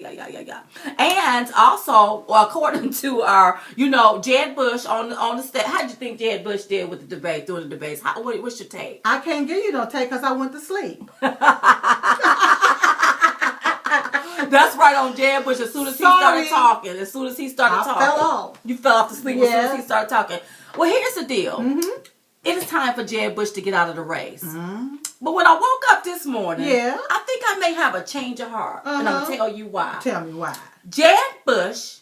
Yeah. And also, according to our, Jeb Bush on the stage, how do you think Jeb Bush did with the debate, during the debates? What's your take? I can't give you no take because I went to sleep. That's right on Jeb Bush. As soon as he started talking, I fell off. You fell off to sleep as soon as he started talking. Well, here's the deal. Mm-hmm. It is time for Jeb Bush to get out of the race. Mm-hmm. But when I woke up this morning, I think I may have a change of heart. And I'm going to tell you why. Tell me why. Jeb Bush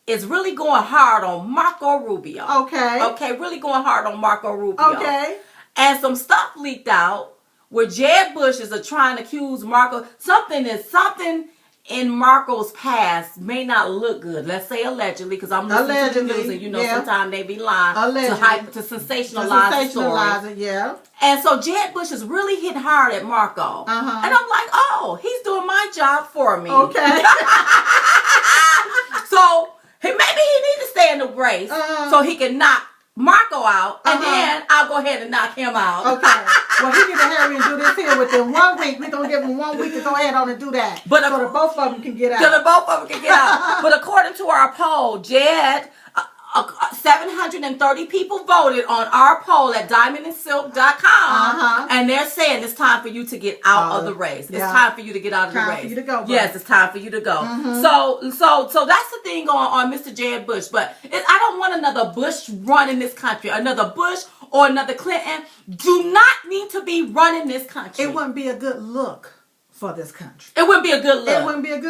is really going hard on Marco Rubio. Okay, really going hard on Marco Rubio. Okay. And some stuff leaked out where Jeb Bush is trying to accuse Marco. Something in Marco's past may not look good. Let's say allegedly, because I'm listening to the news, and sometimes they be lying to sensationalize the story. Yeah. And so Jeb Bush is really hitting hard at Marco. And I'm like, oh, he's doing my job for me. Okay. So maybe he needs to stay in the race so he can knock Marco out, and then I'll go ahead and knock him out. Okay. Well, he need to hurry and do this here within 1 week. We're going to give him 1 week to go ahead on and do that. So that both of them can get out. But according to our poll, 730 people voted on our poll at diamondandsilk.com, and they're saying it's time for you to get out of the race. It's time for you to get out of the race. Time for you to go, bro. Yes, it's time for you to go. So that's the thing on Mr. Jeb Bush. But I don't want another Bush run in this country. Another Bush or another Clinton do not need to be running this country. It wouldn't be a good look for this country. It wouldn't be a good look. No. It wouldn't be a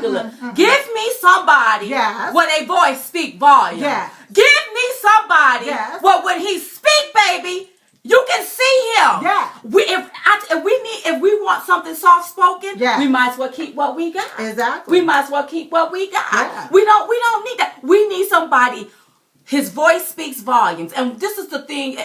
good look. Give me somebody where their voice speak volume. Yes. Give me somebody where when he speak, baby, you can see him. Yeah. If we want something soft spoken, we might as well keep what we got. Exactly. We might as well keep what we got. Yeah. We don't need that. We need somebody. His voice speaks volumes, and this is the thing.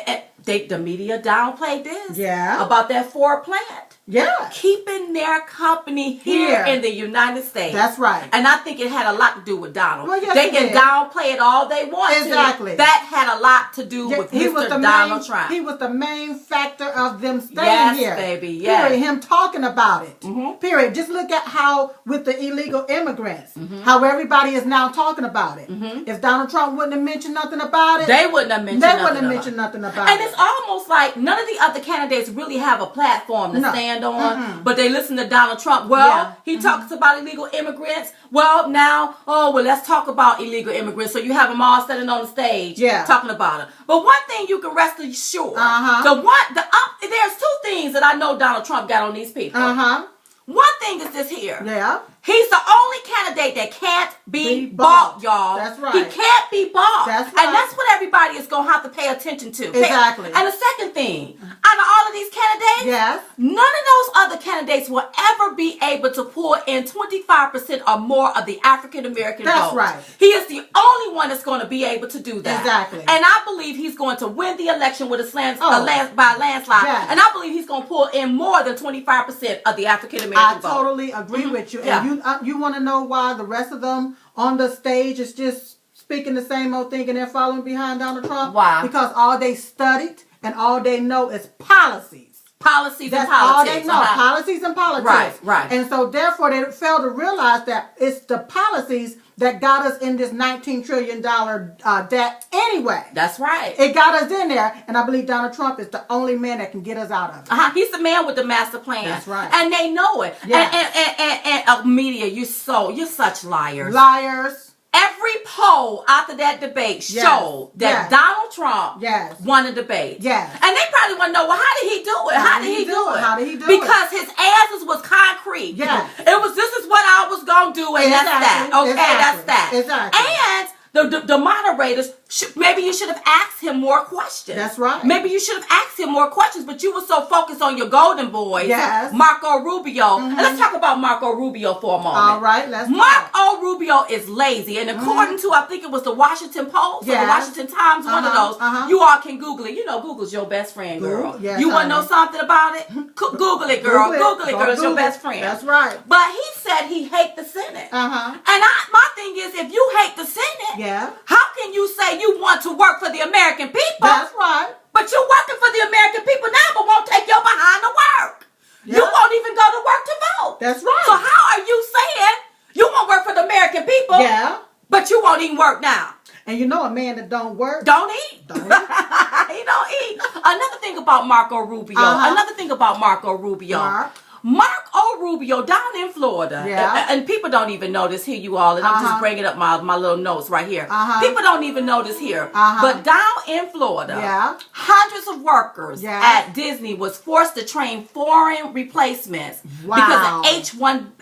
The media downplayed this. Yeah. About that Ford plant. Yeah. Keeping their company here in the United States. That's right. And I think it had a lot to do with Donald. Well, yes, they can downplay it all they want. Exactly. That had a lot to do with Mr. Donald Trump. He was the main factor of them staying here. Yes, baby. Yes. Period. Him talking about it. Period. Just look at how with the illegal immigrants, how everybody is now talking about it. If Donald Trump wouldn't have mentioned nothing about it, they wouldn't have mentioned nothing about it. And it's almost like none of the other candidates really have a platform to stand on, but they listen to Donald Trump. Well, he talks about illegal immigrants. Well, now, let's talk about illegal immigrants. So you have them all standing on the stage talking about it. But one thing you can rest assured, there's two things that I know Donald Trump got on these people. One thing is this here. Yeah. He's the only candidate that can't be bought, y'all. That's right. He can't be bought. That's right. And that's what everybody is going to have to pay attention to. Exactly. And the second thing, out of all of these candidates, none of those other candidates will ever be able to pull in 25% or more of the African American vote. That's right. He is the only one that's going to be able to do that. Exactly. And I believe he's going to win the election with by a landslide. Yeah. And I believe he's going to pull in more than 25% of the African American vote. I totally agree with you. And you want to know why the rest of them on the stage is just speaking the same old thing and they're following behind Donald Trump? Why? Because all they studied and all they know is policies. Policies That's and politics. all they know. Policies and politics. Right. And so therefore they fail to realize that it's the policies that got us in this $19 trillion debt anyway. That's right. It got us in there, and I believe Donald Trump is the only man that can get us out of it. He's the man with the master plan. That's right. And they know it. Yeah. And media, you're such liars. Liars. Every poll after that debate showed that Donald Trump won the debate. Yes. And they probably want to know, well, how did he do it? How did he do it? How did he do it? Because his answers was concrete. Yes. It was, this is what I was going to do, and that's that. Okay, that's that. Exactly. And the moderators, maybe you should have asked him more questions. That's right. Maybe you should have asked him more questions, but you were so focused on your golden boy, Marco Rubio. And let's talk about Marco Rubio for a moment. All right, let's Marco Rubio is lazy. And according to, I think it was the Washington Post or the Washington Times, one of those, you all can Google it. You know Google's your best friend, girl. Yes, you want to know something about it? Google it, girl. Google it, girl. It's your best friend. That's right. But he said he hates the Senate. And my thing is, if you hate the Senate, how can you say you want to work for the American people? That's right. But you're working for the American people now, but won't take your behind to work. You won't even go to work to vote. That's right. So how are you saying even work now. And you know a man that don't work don't eat. Don't eat. He don't eat. Another thing about Marco Rubio. Marco Rubio down in Florida, and people don't even know this. Here you all, and I'm just bringing up my little notes right here. People don't even know this here, but down in Florida, hundreds of workers at Disney was forced to train foreign replacements because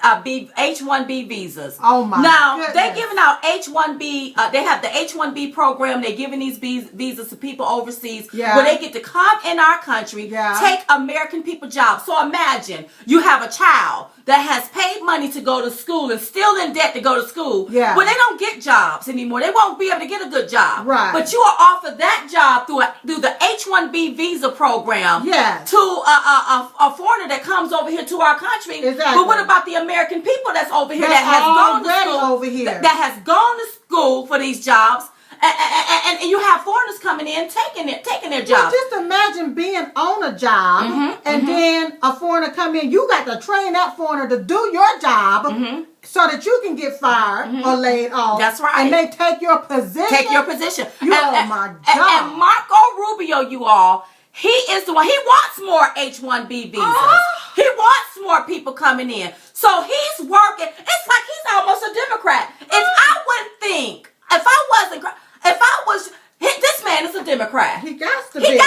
of H1B visas. Oh my! Now goodness. they're giving out H1B. They have the H1B program. They're giving these visas to people overseas where they get to come in our country, take American people jobs. So imagine. You have a child that has paid money to go to school and still in debt to go to school. Well, they don't get jobs anymore. They won't be able to get a good job. Right. But you are offered that job through the H1B Visa program to a foreigner that comes over here to our country. Exactly. But what about the American people that's over here that has gone to school? Over here. That has gone to school for these jobs. And you have foreigners coming in taking their jobs. Well, just imagine being on a job and then a foreigner come in. You got to train that foreigner to do your job so that you can get fired or laid off. That's right. And they take your position. Oh my God. And Marco Rubio, you all, he is the one. He wants more H1B visas. He wants more people coming in. So he's working. It's like he's almost a Democrat. This man is a Democrat. He got to be a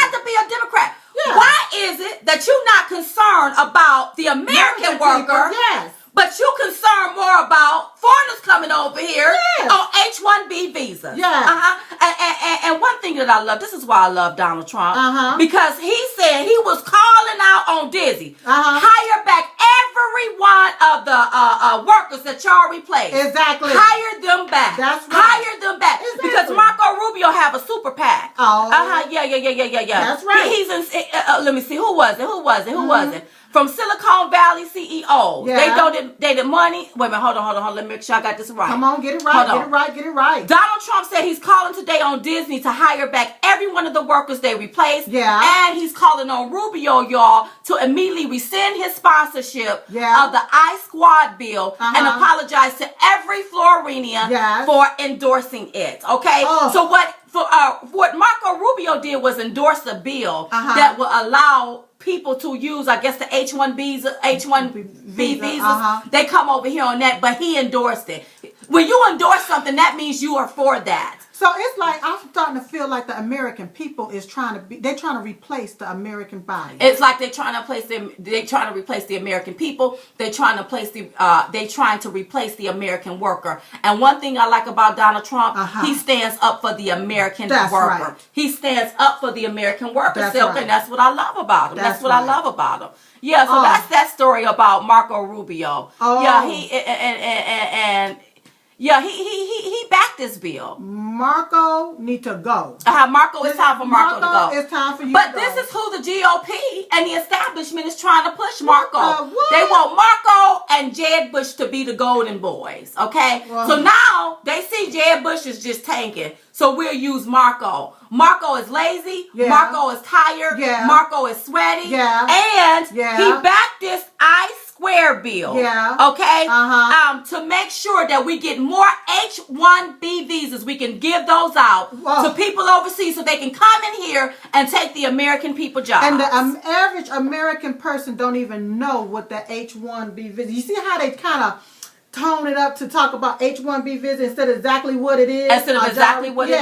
Democrat. Yeah. Why is it that you're not concerned about the American worker? Yes. But you concerned more about foreigners coming over here on H1B visas. And one thing that I love, this is why I love Donald Trump, because he said he was calling out on Disney, hire back every one of the workers that y'all replaced. Exactly. Hire them back. That's right. Hire them back. Exactly. Because Marco Rubio have a super PAC. Yeah. That's right. He's in, let me see, who was it? From Silicon Valley CEOs. They donated money. Wait a minute, hold on. Let me make sure I got this right. Come on, get it right. Donald Trump said he's calling today on Disney to hire back every one of the workers they replaced. And he's calling on Rubio, y'all, to immediately rescind his sponsorship of the I Squad bill and apologize to every Floridian for endorsing it. Okay? So what Marco Rubio did was endorse a bill that will allow people to use, I guess, the H1B visas. They come over here on that, but he endorsed it. When you endorse something, that means you are for that. So it's like I'm starting to feel like the American people is trying to replace the American body. It's like they're trying to replace the American people. They're trying to replace the American worker. And one thing I like about Donald Trump, he stands up for the American worker. Right. He stands up for the American worker. That's right. And that's what I love about him. That's what I love about him. Yeah, so that's that story about Marco Rubio. He backed this bill. Marco need to go. Marco, it's time for Marco to go. It's time for you but to go. This is who the GOP and the establishment is trying to push Marco. They want Marco and Jeb Bush to be the golden boys, okay? So now they see Jeb Bush is just tanking. So we'll use Marco. Marco is lazy. Marco is tired. Marco is sweaty. And he backed this I-Square bill. Okay? To make sure that we get more H1B visas. We can give those out to people overseas so they can come in here and take the American people jobs. And the average American person don't even know what the H1B visa. You see how they kind of tone it up to talk about H1B visa instead of exactly what it is. Instead of exactly what it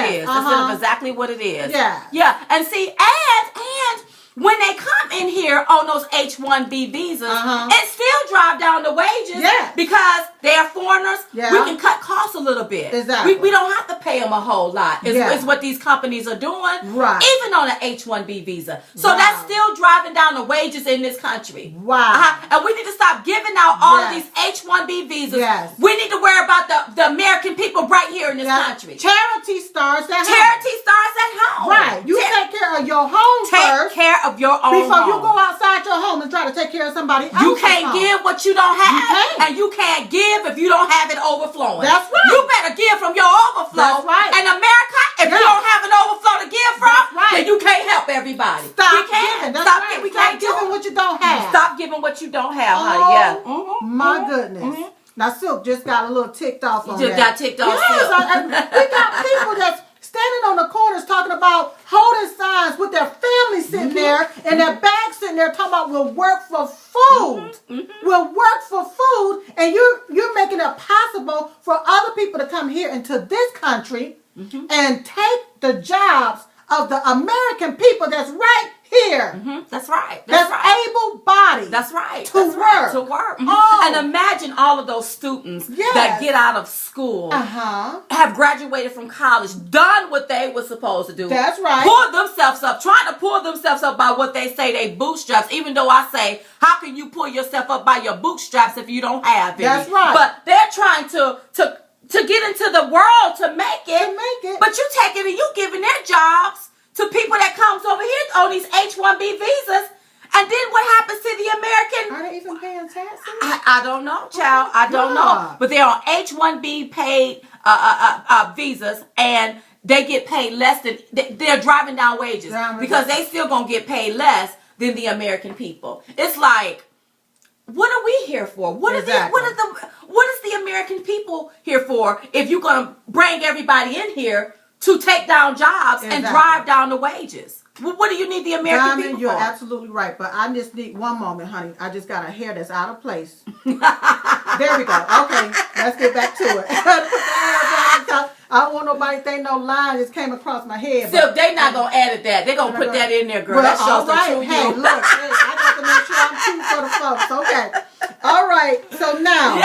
is. Yeah. And see, and when they come in here on those H1B visas, it still drive down the wages because they're foreigners. We can cut costs a little bit. Exactly. We don't have to pay them a whole lot. It's what these companies are doing, even on an H1B visa. So that's still driving down the wages in this country. And we need to stop giving out all of these H1B visas. We need to worry about the American people right here in this country. Charity starts at home. Charity starts at home. Right. You take care of your home first. Take care of your own before home. you go outside your home and try to take care of somebody else's You can't home. give what you don't have, and you can't give if you don't have it overflowing. That's right. You better give from your overflow. That's right. And America, if you don't have an overflow to give from, then you can't help everybody. Stop giving. That's right. We can't giving what you don't have. Stop giving what you don't have, honey. My goodness. Now, Silk just got a little ticked off on You just got ticked off, Yes, Silk. we got people that's standing on the corners talking about holding signs with their family sitting there and their bags sitting there talking about we'll work for food. We'll work for food, and you're making it possible for other people to come here into this country and take the jobs of the American people that's right here. That's right. That's right. able-bodied. That's right. To That's work. Right. To work. Oh. And imagine all of those students that get out of school, have graduated from college, done what they were supposed to do. That's right. Pull themselves up, trying to pull themselves up by what they say they bootstraps, even though I say, how can you pull yourself up by your bootstraps if you don't have any? That's right. But they're trying to get into the world to make it. But you taking and you giving their jobs to people that comes over here on these H1B visas. And then what happens to the American? Are they even paying taxes? I don't know, child. I don't know. But they're on H1B paid visas, and they get paid less than, they're driving down wages because they still going to get paid less than the American people. It's like, what are we here for? What is the American people here for if you're going to bring everybody in here to take down jobs and drive down the wages? What do you need the American people you're for? absolutely right, but I just need one moment, honey. I just got a hair that's out of place. There we go. Okay, let's get back to it. I don't want nobody to think no line just came across my head. So they're not going to edit that. They're going to put that in there, girl. That shows the true hey, you. Look, I got to make sure I'm true for the folks. Okay. All right. So now,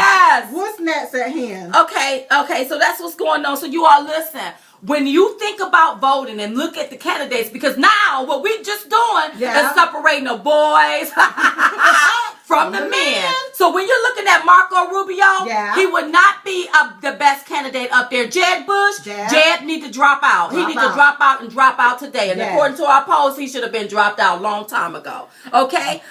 what's next at hand? Okay. So that's what's going on. So you all listen. When you think about voting and look at the candidates, because now what we just doing is separating the boys from the men. So when you're looking at Marco Rubio, he would not be the best candidate up there. Jeb Bush, Jeb need to drop out. He need to drop out and drop out today. And according to our polls, he should have been dropped out a long time ago. Okay?